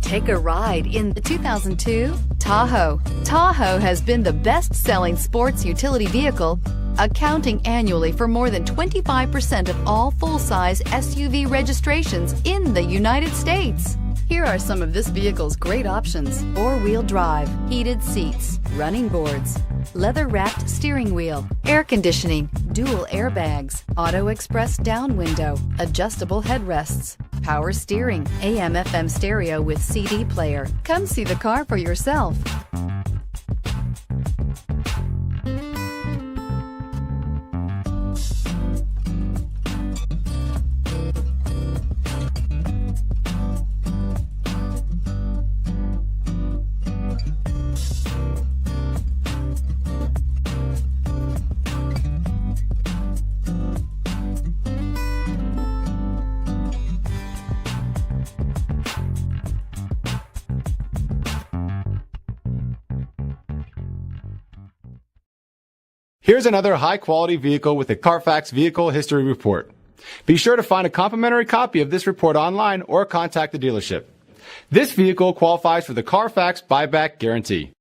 Take a ride in the 2002 Tahoe. Tahoe has been the best-selling sports utility vehicle, accounting annually for more than 25% of all full-size SUV registrations in the United States. Here are some of this vehicle's great options: four-wheel drive, heated seats, running boards, leather-wrapped steering wheel, air conditioning, dual airbags, auto express down window, adjustable headrests, power steering, AM/FM stereo with CD player. Come see the car for yourself. Here's another high-quality vehicle with a Carfax Vehicle History Report. Be sure to find a complimentary copy of this report online or contact the dealership. This vehicle qualifies for the Carfax Buyback Guarantee.